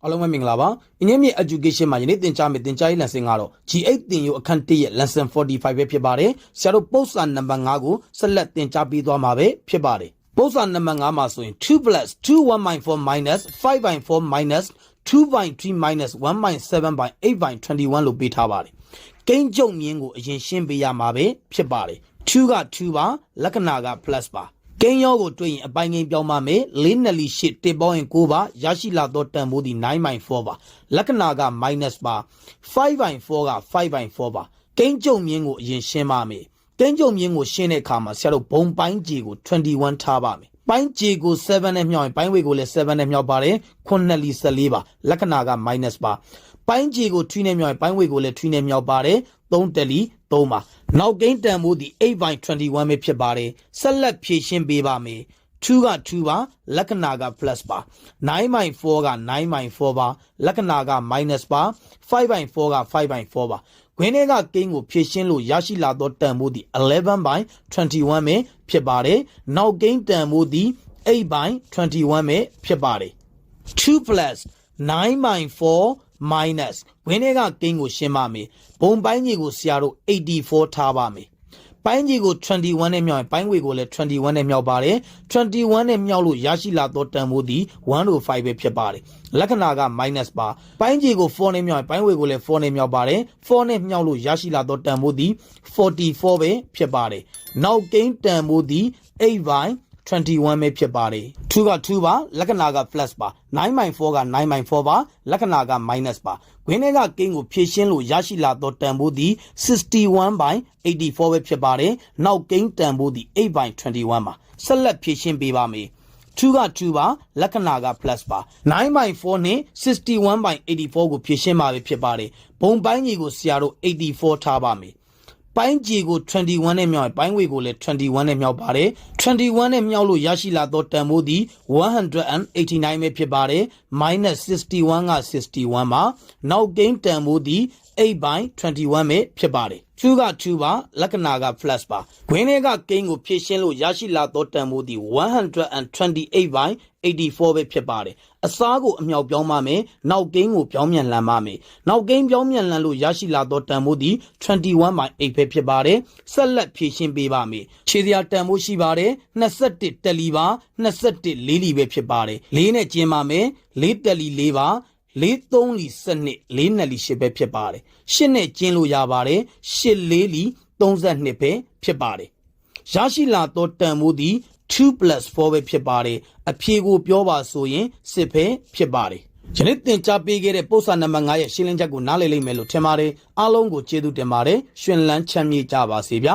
Along with Minglava, in any education, my unit in Chamit in China Singaro, G8 in you can't lesson 45 Pibare, Shadow Post and Nambangago, select in Chapi Domabe, Pibare. Post and Namangama so in 2 plus 2 1/4 minus 5/4 minus 2/3 minus 1/7/8/21 လို့ပေးထားပါတယ်။ကိန်းကျုံမြင်းကိုအရင်ရှင်းပေးရမှာပဲဖြစ်ပါတယ်။ 2 က 2 ပါလက္ခဏာက plus ပါ။ကိန်းရောကိုတွေ့ရင်အပိုင်းကိန်းပြောင်းပါမယ်။4 2 8 1ပေါင်းရင်9ပါရရှိလာတော့တန်ဖိုးဒီ 9/4 ပါ။လက္ခဏာက minus ပါ။ 5/4 က 5/4 ပါ။ကိန်းကျုံမြင်းကိုအရင်ရှင်းပါမယ်။ကိန်းကျုံမြင်းကိုရှင်းတဲ့အခါမှာဆရာတို့ဘုံပိုင်းကြီးကို21ထားပါမယ်။ပိုင်းကြီးကို7နဲ့မြောက်ရင်ပိုင်းဝေကိုလည်း7နဲ့မြောက်ပါတယ်။9 2 14ပါလက္ခဏာက minus ပါ။ပိုင်းကြီးကို2နဲ့မြောက်ရင်ပိုင်းဝေကိုလည်း2နဲ့မြောက်ပါတယ်။3 3ပါနောက်ကိန်းတန်ဖိုးဒီ 8/21 ပဲဖြစ်ပါတယ်။ဆက်လက်ဖြည့်ရှင်းပေးပါမယ်။ 2 က 2ပါလက္ခဏာက plus ပါ 9/4 က 9/4 ပါလက္ခဏာက minus ပါ 5/4 က 5/4 ပါခွင်းထဲကကိန်းကိုဖြည့်ရှင်းလို့ရရှိလာသောတန်ဖိုးဒီ 11/21 ပဲဖြစ်ပါတယ်။နောက်ကိန်းတန်ဖိုးဒီ 8/21 ပဲဖြစ်ပါတယ်။ 2 plus 9/4 minus ဝင်းထဲကကိန်းကိုရှင်းပါမယ်။ဘုံပိုင်းကြီးကိုဆရာတို့84ထားပါမယ်။ပိုင်းကြီးကို21နဲ့မြောက်ရင်ပိုင်းဝေကိုလည်း21နဲ့မြောက်ပါတယ်။21နဲ့မြောက်လို့ရရှိလာသောတန်ဖိုးဒီ105ပဲဖြစ်ပါတယ်။လက္ခဏာက minus ပါ။ပိုင်းကြီးကို4နဲ့မြောက်ရင်ပိုင်းဝေကိုလည်း4နဲ့မြောက်ပါတယ်။4နဲ့မြောက်လို့ရရှိလာသောတန်ဖိုးဒီ44ပဲဖြစ်ပါတယ်။နောက်ကိန်းတန်ဖိုးဒီ 8/21 ပဲဖြစ်ပါတယ်။ 2 က 2ပါလက္ခဏာက plus ပါ 9/4 က 9/4 ပါလက္ခဏာက minus ပါခွင်းထဲကကိန်းကိုဖြည့်ရှင်းလို့ရရှိလာသောတန်ဖိုးဒီ61/84ပဲဖြစ်ပါတယ်။နောက်ကိန်းတန်ဖိုးဒီ 8/21 ပါဆက်လက်ဖြည့်ရှင်းပေးပါမယ်။ 2 က 2ပါလက္ခဏာက plus ပါ 9/4 နဲ့ 61/84 ကိုဖြည့်ရှင်းပါပဲဖြစ်ပါတယ်။ဘုံပိုင်းကြီးကိုဆရာတို့84ထားပါမယ်။ပိုင်းကြီးကို21နဲ့မြောက်ရင်ပိုင်းဝေကိုလည်း21နဲ့မြောက်ပါတယ်21နဲ့မြောက်လို့ရရှိလာသောတန်ဖိုးဒီ189ပဲဖြစ်ပါတယ် minus 61က61ပါနောက်ကိန်းတန်ဖိုးဒီ8/21ပဲဖြစ်ပါတယ်2က2ပါလက္ခဏာက plus ပါခွင်းထဲကကိန်းကိုဖြည့်ရှင်းလို့ရရှိလာသောတန်ဖိုးဒီ128/84ပဲဖြစ်ပါတယ်အစားကိုအမြောက်ပြောင်းပါမယ်နောက်ကိန်းကိုပြောင်းပြန်လှန်ပါမယ်နောက်ကိန်းပြောင်းပြန်လှန်လို့ရရှိလာသောတန်ဖိုးဒီ21/8ပဲဖြစ်ပါတယ်ဆက်လက်ဖြည့်ရှင်းပေးပါမယ်ခြေစရာတန်ဖိုးရှိပါတယ်21တက်လီပါ21လေးလီပဲဖြစ်ပါတယ်4နဲ့ကျင်းပါမယ်4တက်လီ4ပါ4 3လီ12 4 2လီ8ပဲဖြစ်ပါတယ်8နဲ့ကျင်းလို့ရပါတယ်8 4လီ32ပဲဖြစ်ပါတယ်ရရှိလာသောတန်ဖိုးဒီ2 plus 4ပဲဖြစ်ပါတယ်အဖြေကိုပြောပါဆိုရင်10ပဲဖြစ်ပါတယ်ယနေ့သင်ကြားပေးခဲ့တဲ့ပုဒ်စာနံပါတ်5ရဲ့ရှင်းလင်းချက်ကိုနားလည်လိမ့်မယ်လို့ထင်ပါတယ်အားလုံးကိုကျေးဇူးတင်ပါတယ်ရှင်လန်းချမ်းမြေ့ကြပါစေဗျာ